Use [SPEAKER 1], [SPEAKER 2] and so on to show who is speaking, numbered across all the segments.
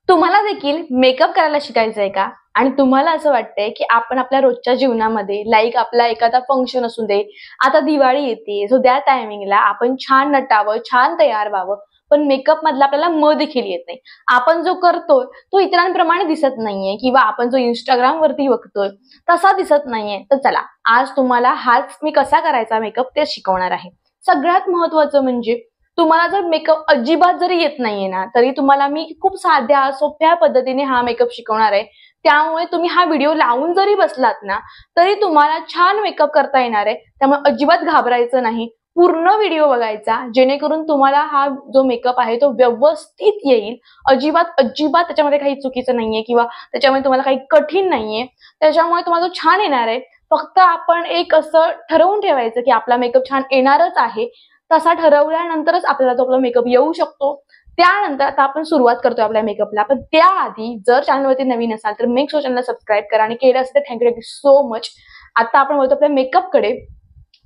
[SPEAKER 1] तुम्हाला देखील मेकअप करायला शिकायचं आहे का? आणि तुम्हाला असं वाटतंय की आपण आपल्या रोजच्या जीवनामध्ये लाईक आपला एखादा फंक्शन असू दे, आता दिवाळी येते, सो त्या टायमिंगला आपण छान नटावं, छान तयार व्हावं, पण मेकअप मधला आपल्याला देखील येत नाही. आपण जो करतोय तो इतरांप्रमाणे दिसत नाहीये किंवा आपण जो Instagram वरती बघतोय तसा दिसत नाहीये. तर चला, आज तुम्हाला हाच मी कसा करायचा मेकअप ते शिकवणार आहे. सगळ्यात महत्त्वाचं म्हणजे तुम्हाला जर मेकअप अजिबात जरी येत नाहीये ना, तरी तुम्हाला मी खूप साध्या, सोप्या पद्धतीने हा मेकअप शिकवणार आहे. त्यामुळे तुम्ही हा व्हिडिओ लावून जरी बसलात ना, तरी तुम्हाला छान मेकअप करता येणार आहे. त्यामुळे अजिबात घाबरायचं नाही. पूर्ण व्हिडिओ बघायचा, जेणेकरून तुम्हाला हा जो मेकअप आहे तो व्यवस्थित येईल. अजिबात त्याच्यामध्ये काही चुकीचं नाहीये किंवा त्याच्यामध्ये तुम्हाला काही कठीण नाहीये. त्याच्यामुळे तुम्हाला तो छान येणार आहे. फक्त आपण एक असं ठरवून ठेवायचं, की आपला मेकअप छान येणारच आहे. तसा ठरवल्यानंतरच आपल्याला तो आपला मेकअप येऊ शकतो. त्यानंतर आता आपण सुरुवात करतोय आपल्या मेकअपला. पण त्याआधी जर चॅनलवरती नवीन असाल तर मेक शुअर चॅनलला सबस्क्राईब करा आणि केलं असेल तर थँक यू सो मच. आता आपण बोलतो आपल्या मेकअपकडे.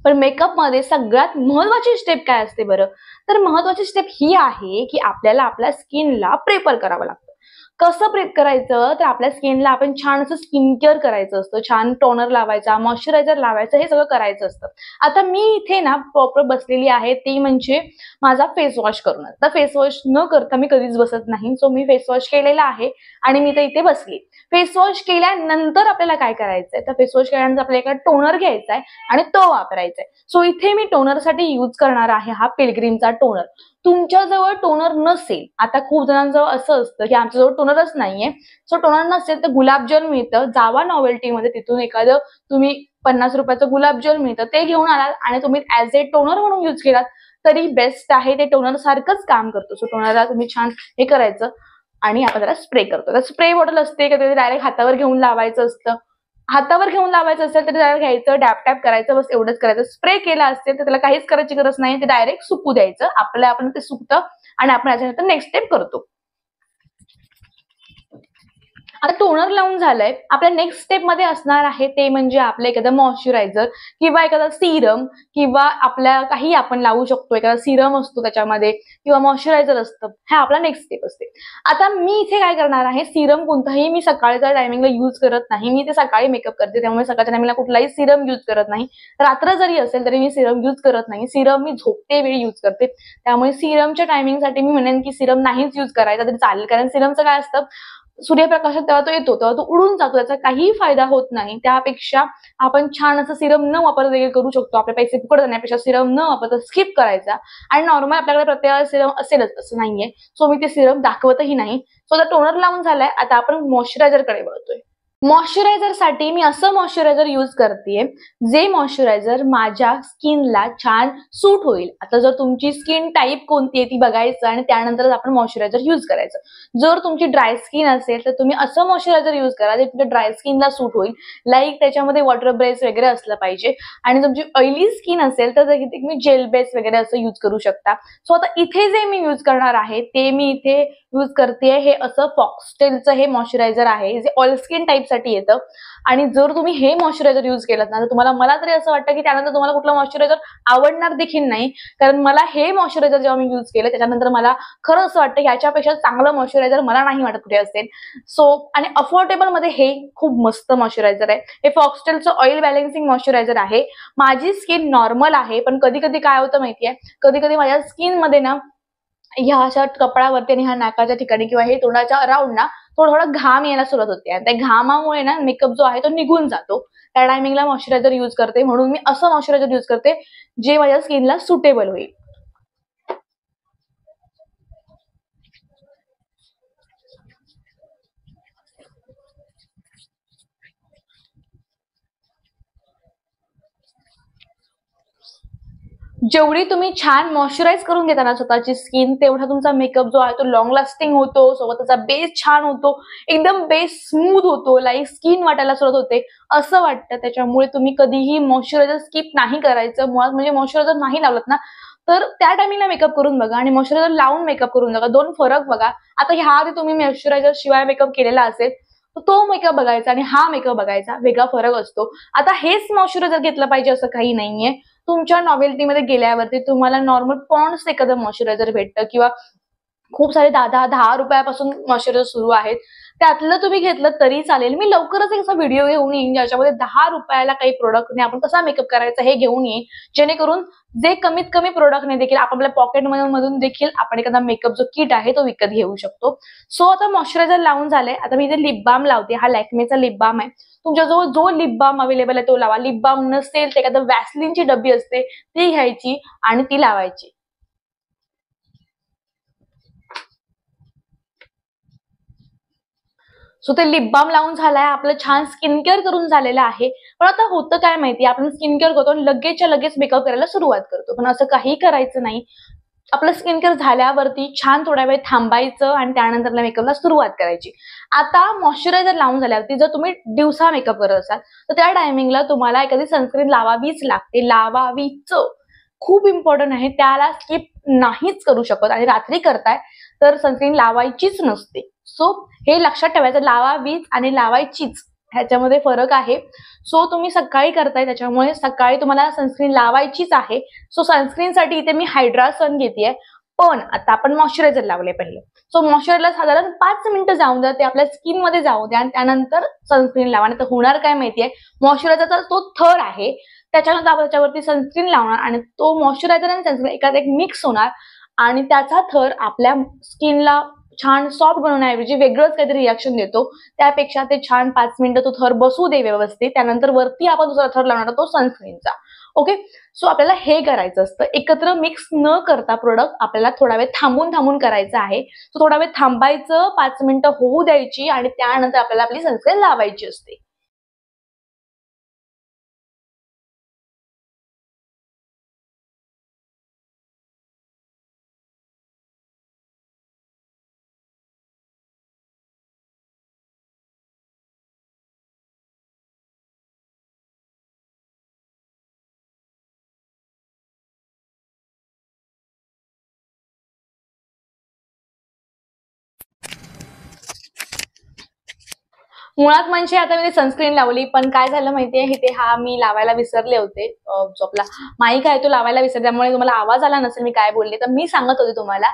[SPEAKER 1] पण मेकअपमध्ये सगळ्यात महत्त्वाची स्टेप काय असते बरं? तर महत्त्वाची स्टेप ही आहे, की आपल्याला आपल्या स्किनला प्रेपर करावं लागतं. कसं प्रेप करायचं? तर आपल्या स्किनला आपण छान असं स्किन केअर करायचं असतं. छान टोनर लावायचा, मॉइश्चरायझर लावायचं, हे सगळं करायचं असतं. आता मी इथे ना प्रॉपर बसलेली आहे, ती म्हणजे माझा फेस वॉश करूनच. तर फेस वॉश न करता मी कधीच बसत नाही. सो मी फेस वॉश केलेला आहे आणि मी तर इथे बसली. फेस वॉश केल्यानंतर आपल्याला काय करायचंय? तर फेस वॉश केल्यानंतर आपल्याला एक टोनर घ्यायचा आहे आणि तो वापरायचा आहे. सो इथे मी टोनरसाठी यूज करणार आहे हा पिलग्रीमचा टोनर. तुमच्याजवळ टोनर नसेल, आता खूप जणांजवळ असं असतं की आमच्याजवळ टोनरच नाहीये, सो टोनर नसेल तर गुलाबजल मिळतं. जावा नॉवेल्टीमध्ये, तिथून एखादं तुम्ही ₹50 गुलाबजल मिळतं, ते घेऊन आलात आणि तुम्ही ऍज ए टोनर म्हणून यूज केलात तरी बेस्ट आहे. ते टोनर सारखंच काम करतं. सो टोनरला तुम्ही छान हे करायचं आणि आपण त्याला स्प्रे करतो. तर स्प्रे बॉटल असते, कधी डायरेक्ट हातावर घेऊन लावायचं असतं. हातावर घेऊन लावायचं असेल तर त्याला घ्यायचं, डॅप टॅप करायचं, बस एवढंच करायचं. स्प्रे केला असेल तर त्याला काहीच करायची गरज नाही. ते डायरेक्ट सुकू द्यायचं. आपण ते सुकतं आणि आपण याच्यानंतर नेक्स्ट स्टेप करतो. आता टोनर लावून झालंय. आपल्या नेक्स्ट स्टेप मध्ये असणार आहे ते म्हणजे आपलं एखादं मॉइश्चरायझर किंवा एखादा सिरम किंवा आपल्या काही आपण लावू शकतो. एखादा सिरम असतो त्याच्यामध्ये किंवा मॉइश्चरायझर असतं. हा आपला नेक्स्ट स्टेप असते. आता मी इथे काय करणार आहे, सिरम कोणताही मी सकाळच्या टायमिंगला यूज करत नाही. मी ते सकाळी मेकअप करते, त्यामुळे सकाळच्या टायमिंगला कुठलाही सिरम यूज करत नाही. रात्र जरी असेल तरी मी सिरम यूज करत नाही. सिरम मी झोपते वेळी यूज करते. त्यामुळे सिरमच्या टायमिंगसाठी मी म्हणेन की सिरम नाहीच यूज करायचा तरी चालेल. कारण सिरमचं काय असतं, सूर्यप्रकाशात तेव्हा तो येतो, तेव्हा तो उडून जातो, त्याचा काही फायदा होत नाही. त्यापेक्षा आपण छान असं सिरम न वापरता देखील करू शकतो. आपले पैसे फुकट जाण्यापेक्षा सिरम न वापरता स्किप करायचा आणि नॉर्मल आपल्याकडे प्रत्येकाला सिरम असेलच असं नाहीये. सो मी ते सिरम दाखवतही नाही. सो आता टोनर लावून झालाय, आता आपण मॉइश्चरायझर कडे वळतोय. मॉइश्चरायझरसाठी मी असं मॉइश्चरायझर यूज करतेय, जे मॉइश्चरायझर माझ्या स्किनला छान सूट होईल. आता जर तुमची स्किन टाईप कोणती आहे ती बघायचं आणि त्यानंतरच आपण मॉइश्चरायझर यूज करायचं. जर तुमची ड्राय स्किन असेल तर तुम्ही असं मॉइश्चरायझर यूज करा जे तुमच्या ड्राय स्किनला सूट होईल. लाईक त्याच्यामध्ये वॉटर बेस वगैरे असलं पाहिजे. आणि तुमची ऑइली स्किन असेल तर तुम्ही जेल बेस वगैरे असं यूज करू शकता. सो आता इथे जे मी यूज करणार आहे ते मी इथे यूज करते, हे असं फॉक्सटेलचं हे मॉइश्चरायझर आहे, जे ऑल स्किन टाईप साठी येतं. आणि जर तुम्ही हे मॉइश्चरायझर यूज केलं ना, तर मला तरी असं वाटतं की त्यानंतर तुम्हाला कुठलं मॉइश्चरायझर आवडणार देखील नाही. कारण मला हे मॉइश्चरायझर जेव्हा मी यूज केलं त्याच्यानंतर मला खरं असं वाटतं की याच्यापेक्षा चांगलं मॉइश्चरायझर मला नाही वाटत कुठे असेल. सो आणि अफोर्डेबल मध्ये हे खूप मस्त मॉइश्चरायझर आहे. हे फॉक्सटेलचं ऑइल बॅलन्सिंग मॉइश्चरायझर आहे. माझी स्किन नॉर्मल आहे, पण कधी कधी काय होतं माहितीये, कधी कधी माझ्या स्किन मध्ये ना ह्या अशा कपडावरती आणि ह्या नाकाच्या ठिकाणी किंवा हे तोंडाच्या अराउंड ना थोडा घाम यायला सुरुवात होते आणि त्या घामामुळे ना मेकअप जो आहे तो निघून जातो. त्या टायमिंगला मॉइश्चरायझर यूज करते, म्हणून मी असं मॉइश्चरायझर यूज करते जे माझ्या स्किनला सुटेबल होईल. जेवढी तुम्ही छान मॉइश्चराइज करून घेता ना स्वतःची स्किन, तेवढा तुमचा मेकअप जो आहे तो लॉंग लास्टिंग होतो, सोबत त्याचा बेस छान होतो, एकदम बेस स्मूथ होतो, लाईक स्किन वाटायला सुरुवात होते असं वाटतं. त्याच्यामुळे तुम्ही कधीही मॉइश्चरायझर स्किप नाही करायचं. मुळात म्हणजे मॉइश्चरायझर नाही लावलत ना तर त्या टायमिंगला मेकअप करून बघा आणि मॉइश्चरायझर लावून मेकअप करून बघा, दोन फरक बघा. आता ह्या आधी तुम्ही मॉइश्चरायझर शिवाय मेकअप केलेला असेल तर तो मेकअप बघायचा आणि हा मेकअप बघायचा, वेगळा फरक असतो. आता हेच मॉइश्चरायझर घेतलं पाहिजे असं काही नाहीये. तुमच्या नॉवेल्टीमध्ये गेल्यावरती तुम्हाला नॉर्मल पॉन्ड्स एखादं मॉइश्चरायझर भेटतं किंवा खूप सारे 10 रुपयापासून मॉइश्चरायझर सुरू आहेत. त्यातलं तुम्ही घेतलं तरी चालेल. मी लवकरच एक असा व्हिडिओ घेऊन येईन ज्याच्यामध्ये 10 रुपयाला काही प्रोडक्टने आपण कसा मेकअप करायचा हे घेऊन येईन, जेणेकरून जे कमीत कमी प्रोडक्टने देखील आपण आपल्या पॉकेट मधून देखील आपण एखादा मेकअप जो किट आहे तो विकत घेऊ शकतो. सो आता मॉइश्चरायझर लावून झालंय. आता मी इथे लिप बाम लावते. हा लॅक्मेचा लिप बाम आहे. तुमच्याजवळ जो लिप बाम अवेलेबल आहे तो लावा. लिप बाम नसेल तर एखादं व्हॅसलिनची डब्बी असते ती घ्यायची आणि ती लावायची. सो ते लिप बाम लावून झालाय, आपलं छान स्किन केअर करून झालेलं आहे. पण आता होतं काय माहिती, आपण स्किन केअर करतो आणि लगेचच्या लगेच मेकअप करायला सुरुवात करतो. पण असं काही करायचं नाही. आपलं स्किन केअर झाल्यावरती छान थोडा वेळ थांबायचं आणि त्यानंतर आपल्या मेकअपला सुरुवात करायची. आता मॉइश्चरायझर लावून झाल्यावरती जर तुम्ही दिवसा मेकअप करत असाल तर त्या टायमिंगला तुम्हाला एखादी सनस्क्रीन लावावीच लागते. लावावीच. खूप इम्पॉर्टंट आहे. त्याला स्किप नाहीच करू शकत आणि रात्री करताय तर सनस्क्रीन लावायचीच नसते. सो हे लक्षात ठेवायचं, लावावीच आणि लावायचीच ह्याच्यामध्ये फरक आहे. सो तुम्ही सकाळी करताय त्याच्यामुळे सकाळी तुम्हाला सनस्क्रीन लावायचीच आहे. सो सनस्क्रीनसाठी इथे मी हायड्रा सन घेतेय. पण आता आपण मॉइश्चरायझर लावले पहिले. सो मॉइश्चरायझरला साधारण 5 मिनिटं जाऊन द्या, ते आपल्या स्किन मध्ये जाऊ द्या आणि त्यानंतर सनस्क्रीन लावा. नाही तर होणार काय माहितीये, मॉइश्चरायझरचा तो थर आहे त्याच्यानंतर आपण त्याच्यावरती सनस्क्रीन लावणार आणि तो मॉइश्चरायझर आणि सनस्क्रीन एकात एक मिक्स होणार आणि त्याचा थर आपल्या स्किनला छान सॉफ्ट बनवण्याऐवजी वेगळंच काहीतरी रिॲक्शन देतो. त्यापेक्षा ते छान 5 मिनिटं तो थर बसू दे व्यवस्थित. त्यानंतर वरती आपण दुसरा थर लावणार तो सनस्क्रीनचा. ओके. सो आपल्याला हे करायचं असतं. एकत्र मिक्स न करता प्रोडक्ट आपल्याला थोडा वेळ थांबून थांबून करायचं आहे. सो थोडा वेळ थांबायचं, 5 मिनिटं होऊ द्यायची आणि त्यानंतर आपल्याला आपली सनस्क्रीन लावायची असते. मुळात म्हणजे आता मी सनस्क्रीन लावली, पण काय झालं माहितीये, इथे हा मी लावायला विसरले होते. जो आपला माईक आहे तो लावायला विसरले, त्यामुळे तुम्हाला आवाज आला नसेल मी काय बोलले. तर मी सांगत होते तुम्हाला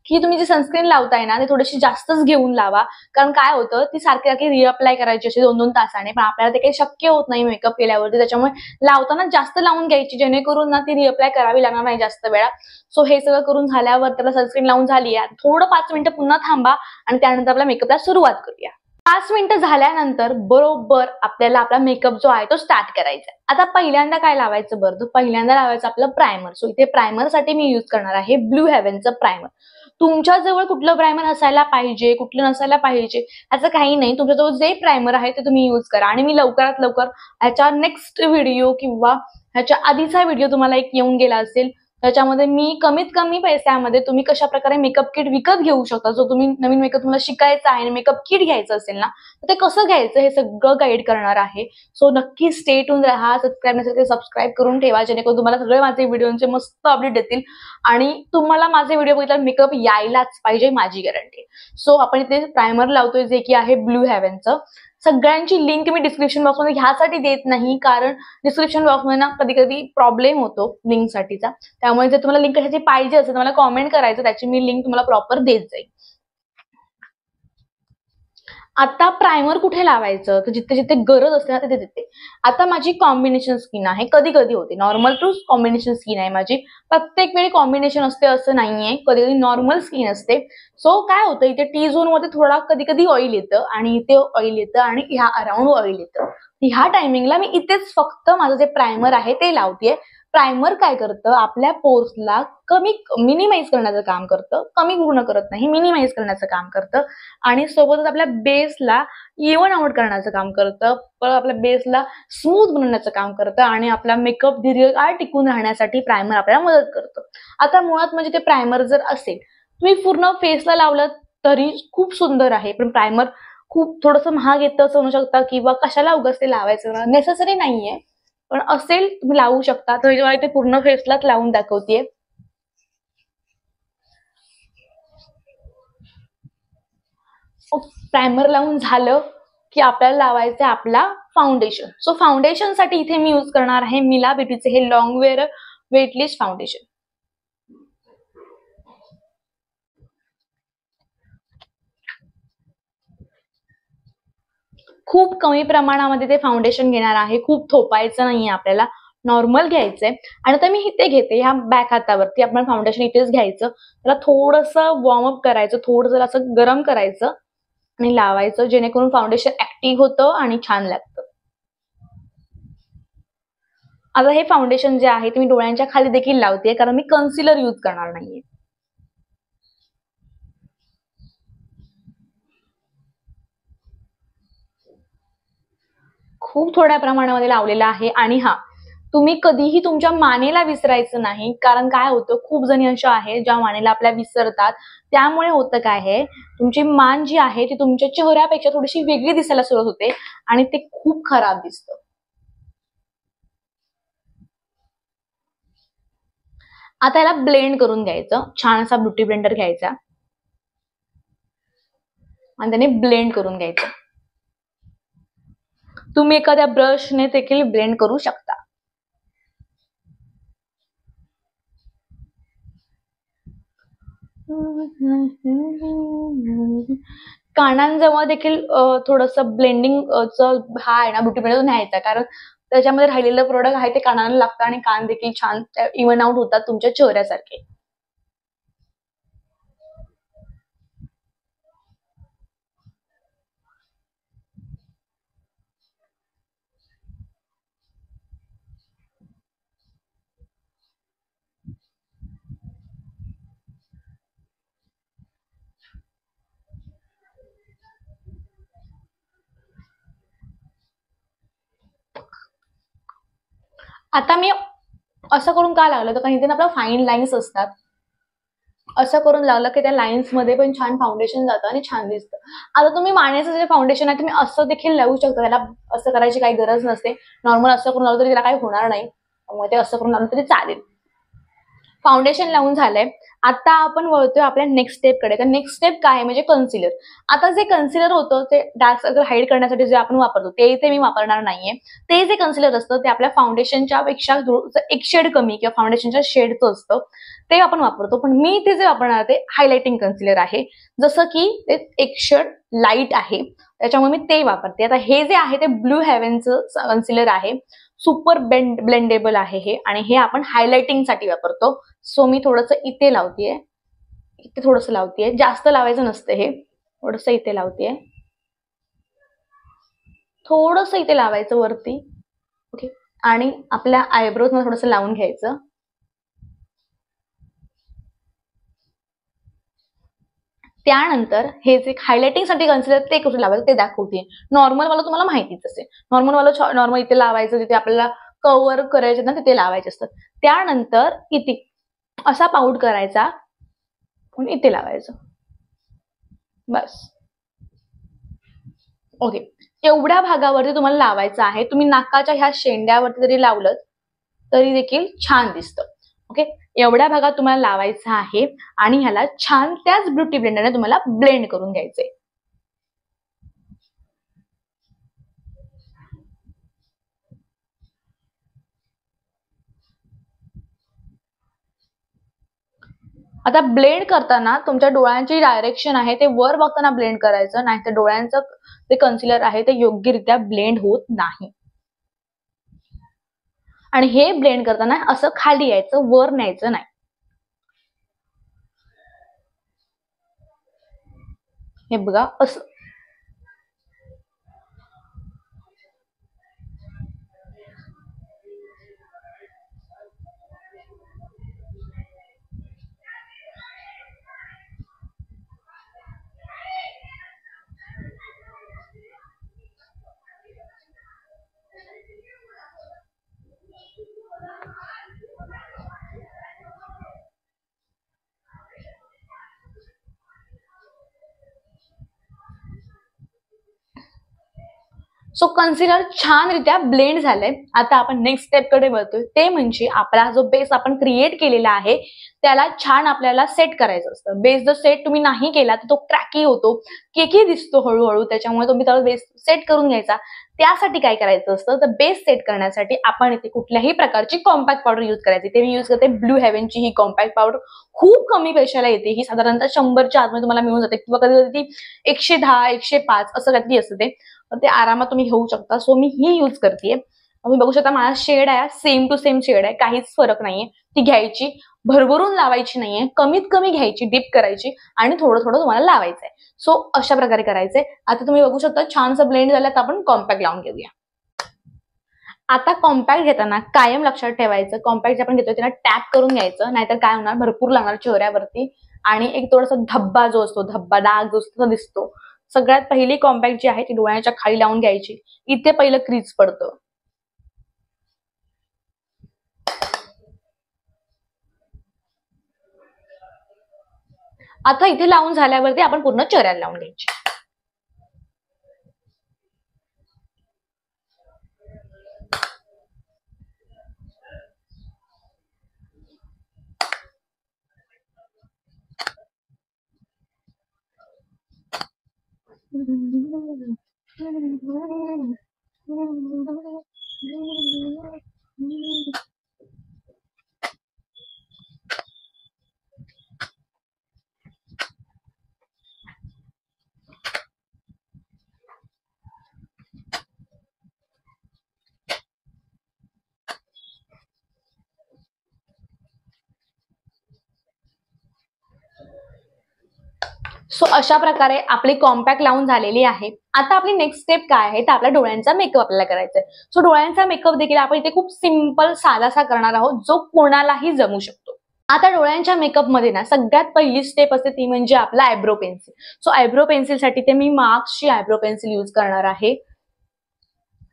[SPEAKER 1] की तुम्ही जी सनस्क्रीन लावताय ना ती थोडीशी जास्तच घेऊन लावा. कारण काय होतं, ती सारखी सारखी रिअप्लाय करायची अशी 2-2 तासाने, पण आपल्याला ते काही शक्य होत नाही मेकअप केल्यावरती. त्याच्यामुळे लावताना जास्त लावून घ्यायची, जेणेकरून ना ती रिअप्लाय करावी लागणार नाही जास्त वेळा. सो हे सगळं करून झाल्यावर त्याला सनस्क्रीन लावून झाली आहे, थोडं 5 मिनिटं पुन्हा थांबा आणि त्यानंतर आपल्या मेकअपला सुरुवात करूया. 5 मिनिटं झाल्यानंतर बरोबर आपल्याला आपला मेकअप जो आहे तो स्टार्ट करायचा आहे. आता पहिल्यांदा काय लावायचं बरं, तर पहिल्यांदा लावायचं आपलं प्रायमर. सो इथे प्रायमरसाठी मी यूज करणार आहे ब्लू हेव्हनचं प्रायमर. तुमच्या जवळ कुठलं प्रायमर असायला पाहिजे, कुठलं नसायला पाहिजे याचं काही नाही. तुमच्याजवळ जे प्रायमर आहे ते तुम्ही यूज करा. आणि मी लवकरात लवकर ह्याच्या नेक्स्ट व्हिडिओ किंवा ह्याच्या आधीचा व्हिडिओ तुम्हाला एक येऊन गेला असेल, त्याच्यामध्ये मी कमीत कमी पैशामध्ये तुम्ही कशा प्रकारे मेकअप किट विकत घेऊ शकता. जो तुम्ही नवीन मेकअप तुम्हाला शिकायचा आहे आणि मेकअप किट घ्यायचं असेल ना, तर ते कसं घ्यायचं हे सगळं गाईड करणार आहे. सो नक्की स्टे ट्यून राहा. सबस्क्राईब नसेल तर सबस्क्राईब करून ठेवा, जेणेकरून तुम्हाला सगळे माझे व्हिडिओचे मस्त अपडेट येतील आणि तुम्हाला माझे व्हिडिओ बघितल्यावर मेकअप यायलाच पाहिजे, माझी गॅरंटी. सो आपण इथे प्रायमर लावतोय जे की आहे ब्लू हेव्हनचं. सगळ्यांची लिंक मी डिस्क्रिप्शन बॉक्समध्ये ह्यासाठी देत नाही, कारण डिस्क्रिप्शन बॉक्समध्ये ना कधी कधी प्रॉब्लेम होतो लिंकसाठीचा. त्यामुळे जर तुम्हाला लिंक कशाची पाहिजे असेल तर मला कॉमेंट करायचं, त्याची मी लिंक तुम्हाला प्रॉपर देत जाईल. आता प्रायमर कुठे लावायचं, तर जिथे जिथे गरज असते ना तिथे तिथे. आता माझी कॉम्बिनेशन स्किन आहे, कधी कधी होते नॉर्मल टू कॉम्बिनेशन स्किन आहे माझी. प्रत्येक वेळी कॉम्बिनेशन असते असं नाहीये, कधी कधी नॉर्मल स्किन असते. सो काय होतं, इथे टी झोन मध्ये थोडा कधी कधी ऑइल येतं आणि इथे ऑइल येतं आणि ह्या अराउंड ऑइल येतं. ह्या टायमिंगला मी इथेच फक्त माझं जे प्रायमर आहे ते लावतेय. प्रायमर काय करतं, आपल्या पोर्सला कमी मिनिमाइज करण्याचं काम करतं. कमी पूर्ण करत नाही, मिनिमाइज करण्याचं काम करतं आणि सोबतच आपल्या बेसला इव्हन आउट करण्याचं काम करतं. पण आपल्या बेसला स्मूथ बनवण्याचं काम करतं आणि आपला मेकअप दीर्घकाळ टिकून राहण्यासाठी प्रायमर आपल्याला मदत करतं. आता मुळात म्हणजे ते प्रायमर जर असेल, तुम्ही पूर्ण फेसला लावलं तरी खूप सुंदर आहे, पण प्रायमर खूप थोडंसं महाग येतं असं म्हणू शकता किंवा कशाला उगाच ते लावायचं, नेसेसरी नाहीये. पण असेल तुम्ही लावू शकता. तर जेव्हा इथे पूर्ण फेसलाच लावून दाखवतेय. प्रायमर लावून झालं की आपल्याला लावायचं आपला फाउंडेशन. सो फाउंडेशन साठी इथे मी यूज करणार आहे मिला ब्युटीचे हे लॉंग वेअर वेटलिस्ट फाउंडेशन. खूप कमी प्रमाणामध्ये ते फाउंडेशन घेणार आहे, खूप थोपायचं नाहीये आपल्याला, नॉर्मल घ्यायचंय. आणि आता मी इथे घेते ह्या बॅक हातावरती आपण फाउंडेशन इथेच घ्यायचं, त्याला थोडंसं वॉर्मअप करायचं, थोडंसं असं गरम करायचं आणि लावायचं, जेणेकरून फाउंडेशन ऍक्टिव्ह होतं आणि छान लागतं. आता हे फाउंडेशन जे आहे ते मी डोळ्यांच्या खाली देखील लावते, कारण मी कन्सिलर यूज करणार नाहीये. खूप थोड्या प्रमाणामध्ये लावलेला आहे. आणि हा, तुम्ही कधीही तुमच्या मानेला विसरायचं नाही, कारण काय होतं, खूप जणी अशा आहेत ज्या मानेला आपल्या विसरतात. त्यामुळे होतं काय आहे, तुमची मान जी आहे ती तुमच्या चेहऱ्यापेक्षा थोडीशी वेगळी दिसायला सुरुवात होते आणि ते खूप खराब दिसतं. आता याला ब्लेंड करून घ्यायचं, छान असा ब्युटी ब्लेंडर घ्यायचा आणि त्याने ब्लेंड करून घ्यायचं. तुम्ही एखाद्या ब्रशने देखील ब्लेंड करू शकता. कानांजवळ देखील थोडंसं ब्लेंडिंग हा आहे ना ब्युटी ब्लेंडर न्यायचा, कारण त्याच्यामध्ये राहिलेलं प्रोडक्ट आहे ते कानाला लागतं आणि कान देखील छान इव्हन आउट होतात तुमच्या चेहऱ्यासारखे. आता मी असं करून का लागलं, तर कारण इथे आपल्या फाईन लाईन्स असतात, असं करून लावलं की त्या लाईन्स मध्ये पण छान फाउंडेशन जातं आणि छान दिसतं. आता तुम्ही मानेचं जे फाउंडेशन आहे तुम्ही असं देखील लावू शकता, त्याला असं करायची काही गरज नसते. नॉर्मल असं करून लावलं तरी त्याला काही होणार नाही, त्यामुळे ते असं करून लावलं तरी चालेल. फाउंडेशन लावून झालंय. आता आपण वळतोय आपल्या नेक्स्ट स्टेप कडे. तर नेक्स्ट स्टेप काय आहे, म्हणजे कन्सिलर. आता जे कन्सिलर होतं ते डार्क सर्कल हाईड करण्यासाठी जे आपण वापरतो ते इथे मी वापरणार नाहीये. ते जे कन्सिलर असतं ते आपल्या फाउंडेशनच्या पेक्षा एक शेड कमी किंवा फाउंडेशनच्या शेडचं असतं, ते आपण वापरतो. पण मी ते जे वापरणार ते हायलाइटिंग कन्सिलर आहे. जसं की ते एक शेड लाईट आहे, त्याच्यामुळे मी ते वापरते. आता हे जे आहे ते ब्लू हेव्हनचं कन्सिलर आहे. सुपर ब्लेंडेबल आहे हे, आणि हे आपण हायलाइटिंग साठी वापरतो. सो मी थोडंसं इथे लावतेय, इथे थोडंसं लावतेय, जास्त लावायचं नसतं हे, थोडंसं इथे लावतेय, थोडंसं इथे लावायचं वरती. ओके. आणि आपल्या आयब्रोज मध्ये थोडंसं लावून घ्यायचं. त्यानंतर हे जे हायलाइटिंग साठी कन्सिलर ते कसं लावायचं ते दाखवते. नॉर्मल वाला तुम्हाला माहितीच असेल, नॉर्मल वाला नॉर्मल इथे लावायचं, जिथे आपल्याला कव्हर करायचे ना तिथे लावायचे असतात. त्यानंतर इथे असा पाऊट करायचा आणि इथे लावायचं, बस. ओके. एवढ्या भागावरती तुम्हाला लावायचं आहे. तुम्ही नाकाच्या ह्या शेंड्यावरती जरी लावलं तरी देखील छान दिसतं. ओके. एवढ्या भागात तुम्हाला लावायचं आहे आणि ह्याला छान त्याच ब्युटी ब्लेंडरने तुम्हाला ब्लेंड करून घ्यायचंय. आता ब्लेंड करताना तुमच्या डोळ्यांची डायरेक्शन आहे ते वर बघताना ब्लेंड करायचं, नाहीतर डोळ्यांचं जे कन्सिलर आहे ते योग्यरित्या ब्लेंड होत नाही. आणि हे ब्लेंड करताना असं खाली यायचं, वर न्यायचं नाही. हे बघा असं. सो कन्सिलर छानरित्या ब्लेंड झालंय. आता आपण नेक्स्ट स्टेप कडे वळतोय, ते म्हणजे आपला जो बेस आपण क्रिएट केलेला आहे त्याला छान आपल्याला सेट करायचं असतं. बेस जर सेट तुम्ही नाही केला तर तो क्रॅकी होतो, केकी दिसतो हळूहळू, त्याच्यामुळे तुम्ही त्याला बेस सेट करून घ्यायचा. त्यासाठी काय करायचं असतं, तर बेस सेट करण्यासाठी आपण इथे कुठल्याही प्रकारची कॉम्पॅक्ट पावडर यूज करायची. ते मी यूज करते ब्लू हेव्हनची ही कॉम्पॅक्ट पावडर. खूप कमी पैशाला येते ही, साधारणतः 100च्या आतमध्ये तुम्हाला मिळून जाते किंवा कधी कधी ती 110 105 असं काहीतरी असते ते आरामात तुम्ही घेऊ शकता. सो मी ही यूज करते. तुम्ही बघू शकता माझा शेड आहे सेम टू सेम शेड आहे, काहीच फरक नाहीये. ती घ्यायची, भरभरून लावायची नाहीये, कमीत कमी घ्यायची, डिप करायची आणि थोडं थोडं तुम्हाला लावायचंय. सो अशा प्रकारे करायचंय. आता तुम्ही बघू शकता छानसं ब्लेंड झालं. तर आपण कॉम्पॅक्ट लावून घेऊया. आता कॉम्पॅक्ट घेताना कायम लक्षात ठेवायचं, कॉम्पॅक्ट जे आपण घेतोय त्याला टॅप करून घ्यायचं, नाहीतर काय होणार, भरपूर लागणार चेहऱ्यावरती आणि एक थोडासा धब्बा जो असतो, धब्बा डाग जो असतो दिसतो. सगळ्यात पहिली कॉम्पॅक्ट जी आहे ती डोळ्याच्या खाली लावून घ्यायची. इथे पहिलं क्रीज पडतं. आता इथे लावून झाल्यावरती आपण पूर्ण चेहऱ्याला लावून घ्यायची. सो अशा प्रकारे आपली कॉम्पॅक्ट लावून झालेली आहे. आता आपली नेक्स्ट स्टेप काय आहे, तर आपल्या डोळ्यांचा मेकअप आपल्याला करायचा आहे. सो डोळ्यांचा मेकअप देखील आपण इथे खूप सिंपल साधासा करणार आहोत, जो कोणालाही जमू शकतो. आता डोळ्यांच्या मेकअप मध्ये ना सगळ्यात पहिली स्टेप असते ती म्हणजे आपला आयब्रो पेन्सिल. सो आयब्रो पेन्सिलसाठी ते मी मार्क्सची आयब्रो पेन्सिल यूज करणार आहे.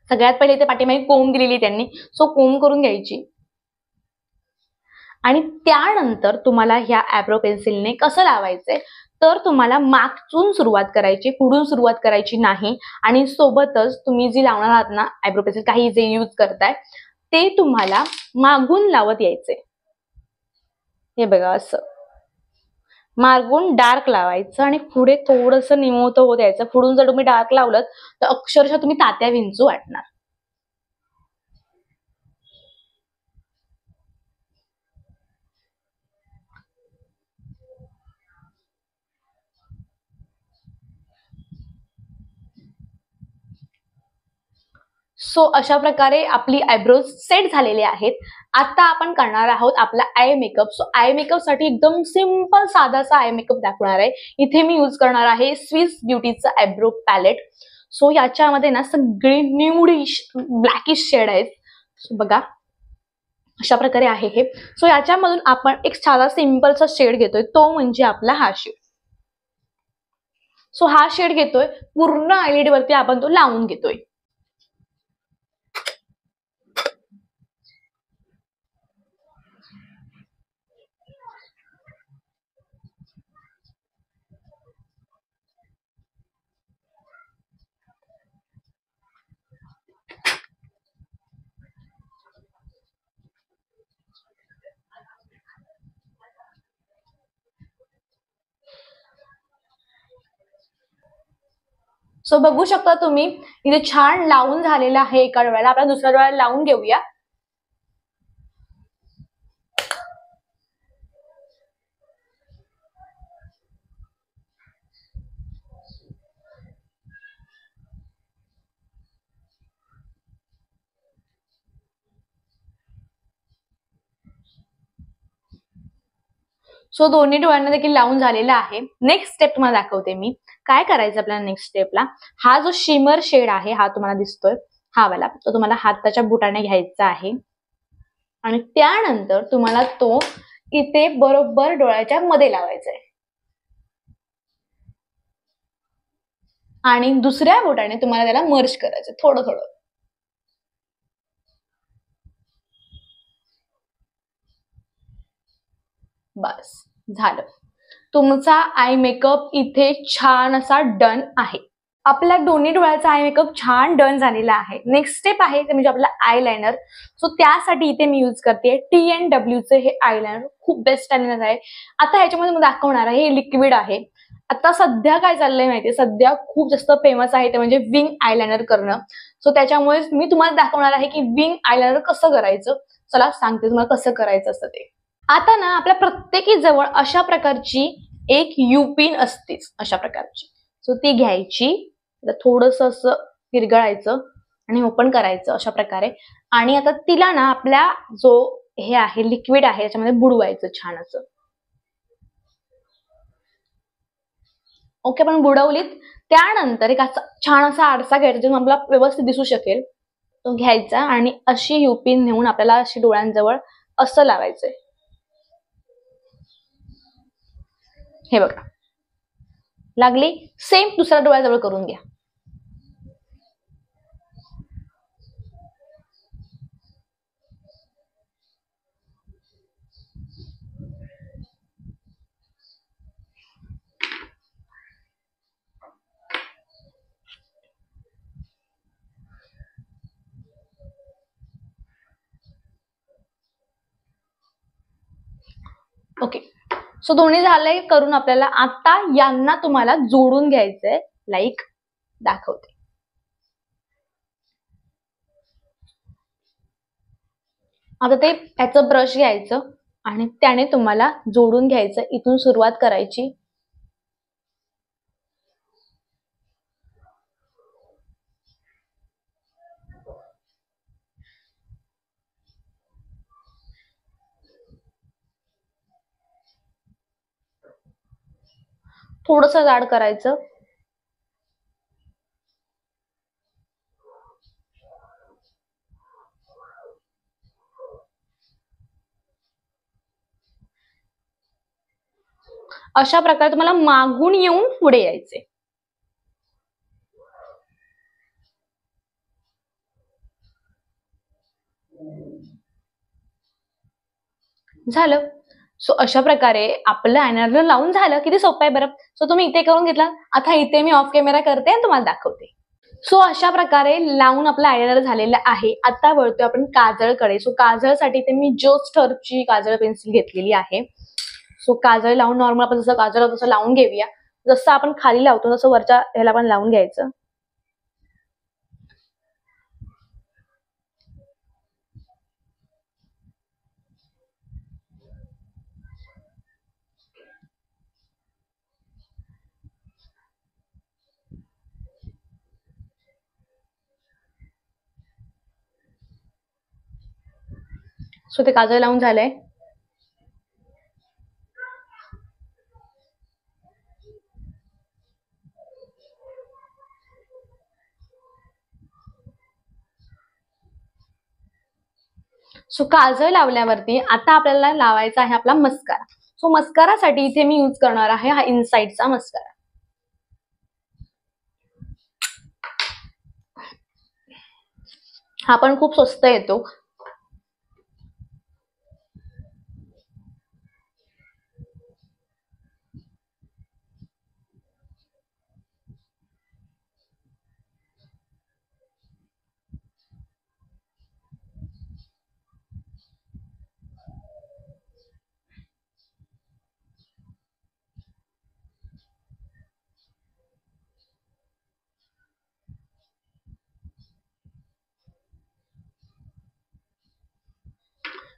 [SPEAKER 1] सगळ्यात पहिले इथे पाठीमागे कोंब दिलेली त्यांनी, सो कोंब करून घ्यायची आणि त्यानंतर तुम्हाला ह्या आयब्रो पेन्सिलने कसं लावायचंय, तर तुम्हाला मागचून सुरुवात करायची, पुढून सुरुवात करायची नाही. आणि सोबतच तुम्ही जी लावणार आहात ना आयब्रो पेन्सिल, काही जे यूज करताय ते तुम्हाला मागून लावत यायचे. हे बघा असं मागून डार्क लावायचं आणि पुढे थोडंसं निमुळतं होत यायचं. पुढून जर तुम्ही डार्क लावलं तर अक्षरशः तुम्ही तात्या विंचू वाटणार. सो अशा प्रकारे आपली आयब्रोज सेट झालेले आहेत. आता आपण करणार आहोत आपला eye makeup. So eye makeup साठी एकदम सिंपल साधासा आय मेकअप दाखवणार आहे. इथे मी यूज करणार आहे स्विस ब्युटीचं आयब्रो पॅलेट. सो याच्यामध्ये ना सगळी न्यूडिश ब्लॅकिश शेड आहेत. बघा अशा प्रकारे आहे हे. सो याच्यामधून आपण एक साधा सिंपलचा शेड घेतोय, तो म्हणजे आपला हा शेड. सो हा शेड घेतोय, पूर्ण आयलिड वरती आपण तो लावून घेतोय. सो बघू शकता तुम्ही इथे छान लावून झालेला आहे एका डोळ्याला. आपण दुसऱ्या डोळ्याला लावून घेऊया. सो दोन्ही डोळ्यांना देखील लावून झालेला आहे. नेक्स्ट स्टेप तुम्हाला दाखवते मी. काय करायचं आपल्याला नेक्स्ट स्टेपला, हा जो शिमर शेड आहे हा तुम्हाला दिसतोय हा वाला, तो तुम्हाला हाताच्या बोटाने घ्यायचा आहे आणि त्यानंतर तुम्हाला तो इथे बरोबर डोळ्याच्या मध्ये लावायचा आहे आणि दुसऱ्या बोटाने तुम्हाला त्याला मर्ज करायचं थोडं थोडं. बस झालं, तुमचा आय मेकअप इथे छान असा डन आहे. आपल्या दोन्ही डोळ्याचा आय मेकअप छान डन झालेला आहे. नेक्स्ट स्टेप आहे ते म्हणजे आपला आयलायनर. सो त्यासाठी इथे मी यूज करते TNW चे हे आयलायनर. खूप बेस्ट आयलायनर आहे. आता ह्याच्यामध्ये मी दाखवणार आहे हे लिक्विड आहे आता सध्या काय चाललंय माहितीये, सध्या खूप जास्त फेमस आहे ते म्हणजे विंग आयलाइनर करणं. सो त्याच्यामुळे मी तुम्हाला दाखवणार आहे की विंग आयलाइनर कसं करायचं. चला सांगते तुम्हाला कसं करायचं असतं ते. आता ना आपल्या प्रत्येकी जवळ अशा प्रकारची एक युपिन असतेच, अशा प्रकारची. सो ती घ्यायची, थोडस असं विरघळायचं आणि ओपन करायचं अशा प्रकारे. आणि आता तिला ना आपल्या जो हे आहे लिक्विड आहे त्याच्यामध्ये बुडवायचं छान असं. ओके, पण बुडवलीत त्यानंतर एक असा छान असा आरसा घ्यायचा जो आपल्याला व्यवस्थित दिसू शकेल, तो घ्यायचा आणि अशी युपिन नेऊन आपल्याला अशी डोळ्यांजवळ असं लावायचंय. हे बघा लागली. सेम दुसऱ्या डोळ्याजवळ करून घ्या. ओके, सो दोन्ही झालंय करून आपल्याला. आता यांना तुम्हाला जोडून घ्यायचंय, लाईक दाखवते. आता ते ह्याचं ब्रश घ्यायचं आणि त्याने तुम्हाला जोडून घ्यायचं. इथून सुरुवात करायची. थोडस जाड करायचं. अशा प्रकारे तुम्हाला मागून येऊन पुढे यायचे. झालं. सो अशा प्रकारे आपलं आयलाइनर लावून झालं. किती सोपं आहे बरं. सो तुम्ही इथे करून घेतला. आता इथे मी ऑफ कॅमेरा करते आणि तुम्हाला दाखवते. सो अशा प्रकारे लावून आपलं आयलाइनर झालेलं आहे. आता वळतोय आपण काजळकडे. सो काजळसाठी इथे मी जोस टर्फची काजळ पेन्सिल घेतलेली आहे. सो काजळ लावून नॉर्मल आपण जसं काजळ तसं लावून घेऊया. जसं आपण खाली लावतो तसं वरच्या ह्याला पण लावून घ्यायचं. सो ते काजळ लावून झालंय. सो काजळ लावल्यावरती आता आपल्याला लावायचा आहे आपला मस्कारा. सो मस्कारासाठी इथे मी यूज करणार आहे हा इनसाइडचा मस्कारा. हा पण खूप स्वस्त येतो.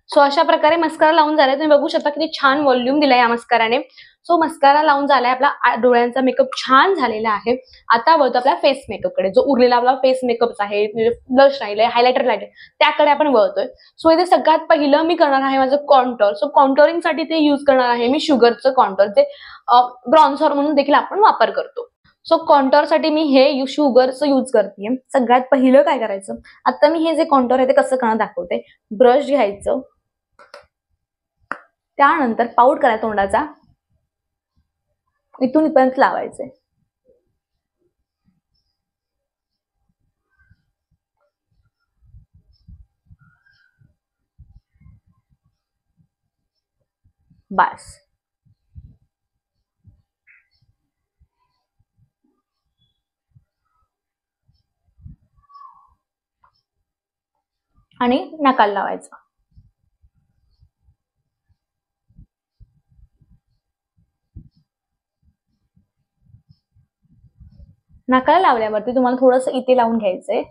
[SPEAKER 1] सो अशा प्रकारे मस्कारा लावून झालाय. तुम्ही बघू शकता किती छान व्हॉल्यूम दिलाय या मस्काराने. सो मस्कारा लावून झालाय. आपला डोळ्यांचा मेकअप छान झालेला आहे. आता वळतो आपला फेस मेकअपकडे. जो उरलेला आपला फेस मेकअप आहे, ब्लश राहिलंय, हायलायटर राहिलंय, त्याकडे आपण वळतोय. सो इथे सगळ्यात पहिलं मी करणार आहे माझं कॉन्टोर. सो कॉन्टोरिंगसाठी ते युज करणार आहे मी शुगरचं कॉन्टोर, जे ब्रॉन्झर म्हणून देखील आपण वापर करतो. सो कॉन्टोरसाठी मी हे शुगरचं यूज करते. सगळ्यात पहिलं काय करायचं, आता मी हे जे कॉन्टोर आहे ते कसं करणार दाखवते. ब्रश घ्यायचं, त्यानंतर पाऊट करायचा तोंडाचा, इथून इथपर्यंत लावायचे. बस. आणि नाकाला लावायचं. नाकाला लावल्यावरती तुम्हाला थोडंसं इथे लावून घ्यायचंय,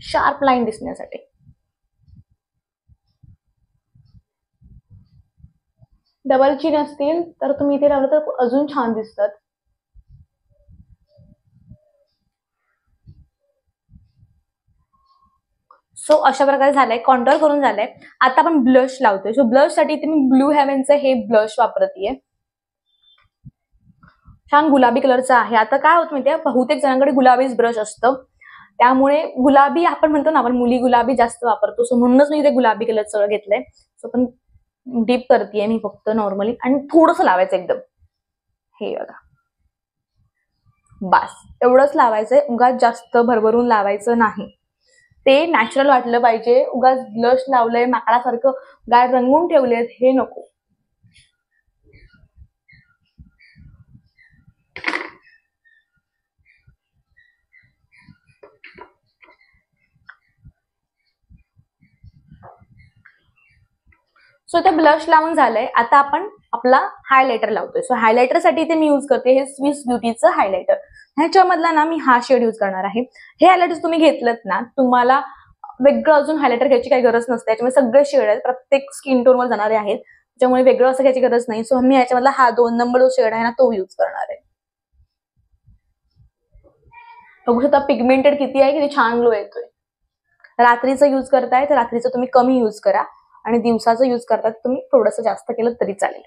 [SPEAKER 1] शार्प लाईन दिसण्यासाठी. डबल चिन असतील तर तुम्ही इथे लावलं तर अजून छान दिसतात. सो अशा प्रकारे झालंय, कॉन्टोर करून झालंय. आता आपण ब्लश लावतोय. सो ब्लश साठी इथे मी ब्लू हेव्हनचं हे ब्लश वापरतीये. छान गुलाबी कलरचं आहे. आता काय होतं माहितीये, बहुतेक जणांकडे गुलाबीच ब्रश असतं, त्यामुळे गुलाबी आपण म्हणतो ना, आपण मुली गुलाबी जास्त वापरतो. सो म्हणूनच मी इथे गुलाबी कलरचं सगळं घेतलंय. सो पण डीप करतेय मी फक्त नॉर्मली, आणि थोडंसं लावायचं एकदम. हे बघा, बस एवढंच लावायचंय. उगाच जास्त भरभरून लावायचं नाही. ते नॅचरल वाटलं पाहिजे. उगाच ब्लश लावलंय माकडासारखं, गाय रंगवून ठेवलेत, हे नको. सो ते ब्लश लावून झालंय. आता आपण आपला हायलायटर लावतोय. सो हायलायटरसाठी इथे मी युज करते हे स्विस ब्युटीचं हायलायटर. ह्याच्यामधला ना मी हा शेड युज करणार आहे. हे हायलायटर तुम्ही घेतलं ना, तुम्हाला वेगळं अजून हायलायटर घ्यायची काही गरज नसते. याच्यामध्ये सगळे शेड आहेत, प्रत्येक स्किन टोनवर जाणारे आहेत, त्याच्यामुळे वेगळं असं घ्यायची गरज नाही. सो मी याच्यामधला हा 2 नंबर जो शेड आहे ना, तो युज करणार आहे. बघू शकता पिगमेंटेड किती आहे, किती छान ग्लो येतोय. रात्रीचं युज करताय तर रात्रीचं तुम्ही कमी युज करा, आणि दिवसाचं युज करतात तुम्ही थोडंसं जास्त केलं तरी चालेल.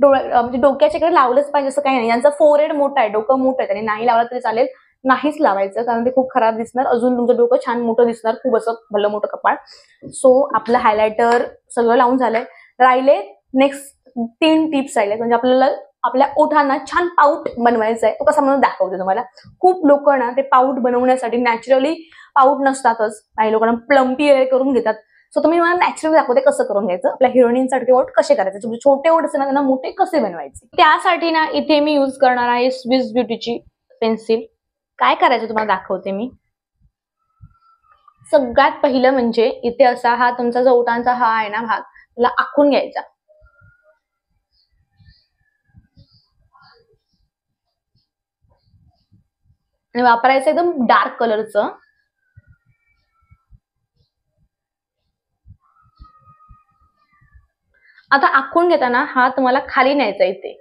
[SPEAKER 1] म्हणजे डोक्याच्या इकडे लावलंच पाहिजे असं काही नाही. यांचा फोरहेड मोठा आहे, डोकं मोठं आहे, त्याने नाही लावलं तरी चालेल. नाहीच लावायचं, कारण ते खूप खराब दिसणार. अजून तुमचं डोकं छान मोठं दिसणार, खूप असं भलं मोठं कपाळ. सो आपलं हायलायटर सगळं लावून झालंय. राहिले नेक्स्ट 3 टिप्स राहिले. म्हणजे आपल्याला आपल्या ओठांना छान पाऊट बनवायचा आहे. तो कसा म्हणून दाखवते तुम्हाला. खूप लोक ना ते पाऊट बनवण्यासाठी नॅचरली पाऊट नसतातच, काही लोकांना प्लम्पी वगैरे करून घेतात. सो तुम्ही मला नॅचरली दाखवते कसं करून घ्यायचं. आपल्या हिरोईनसाठी ओठ कसे करायचे, तुमचे छोटे ओठ असते ना त्यांना मोठे कसे बनवायचे. त्यासाठी ना इथे मी युज करणार आहे स्विस ब्युटीची पेन्सिल. काय करायचं तुम्हाला दाखवते मी. सगळ्यात पहिलं म्हणजे इथे असा हा तुमचा जो ओठांचा हा आहे ना भाग, त्याला आखून घ्यायचा. आणि वापरायचं एकदम डार्क कलरचं. आता आखून घेताना हा तुम्हाला खाली न्यायचा इथे.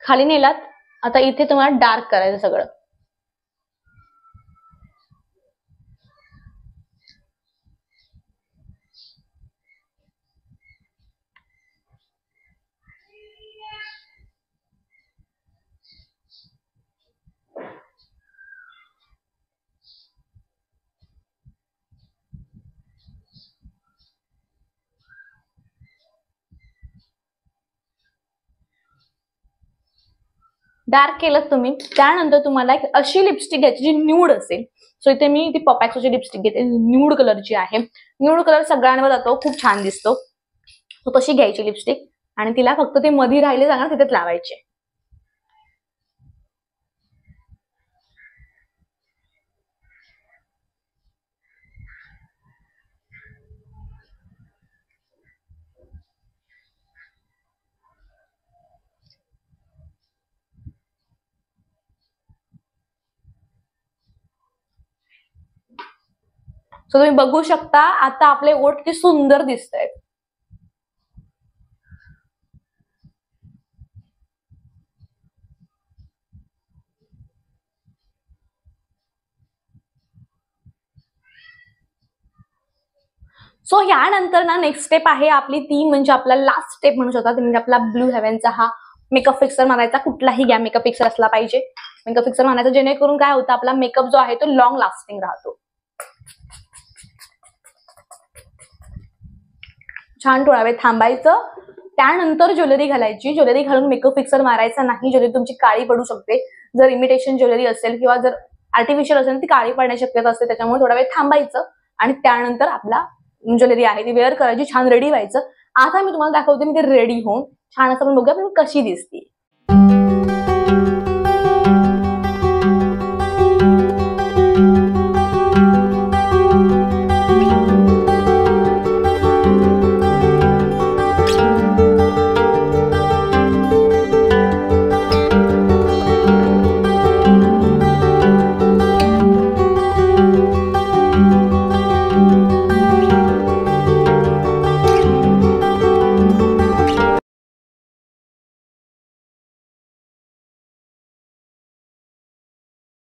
[SPEAKER 1] खाली नेलात. आता इथे तुम्हाला डार्क करायचं सगळं. डार्क केलं तुम्ही. त्यानंतर तुम्हाला एक अशी लिपस्टिक घ्यायची जी न्यूड असेल. सो इथे मी ती पॉपॅक्सोची लिपस्टिक घेते, न्यूड कलरची आहे. न्यूड कलर सगळ्यांवर जातो, खूप छान दिसतो. सो तशी घ्यायची लिपस्टिक, आणि तिला फक्त ते मध्ये राहिले जाणार तिथेच लावायचे. सो तुम्ही बघू शकता आता आपले ओठ किती सुंदर दिसत आहेत. सो यानंतर ना नेक्स्ट स्टेप आहे आपली ती, म्हणजे आपला लास्ट स्टेप म्हणू शकता, म्हणजे आपला ब्लू हेव्हनचा हा मेकअप फिक्सर मारायचा. कुठलाही घ्या, मेकअप फिक्सर असला पाहिजे. मेकअप फिक्सर मारायचा, जेणेकरून काय होतं आपला मेकअप जो आहे तो लॉंग लास्टिंग राहतो. छान थोडा वेळ थांबायचं. त्यानंतर ज्वेलरी घालायची. ज्वेलरी घालून मेकअप फिक्सर मारायचा नाही, ज्वेलरी तुमची काळी पडू शकते. जर इमिटेशन ज्वेलरी असेल किंवा जर आर्टिफिशियल असेल ती काळी पडण्याची शक्यता असते, त्याच्यामुळे थोडा वेळ थांबायचं आणि त्यानंतर आपला ज्वेलरी आहे ती वेअर करायची, छान रेडी व्हायचं. आता मी तुम्हाला दाखवते मी ते रेडी होऊन छान असं आपण बघूया मी कशी दिसते.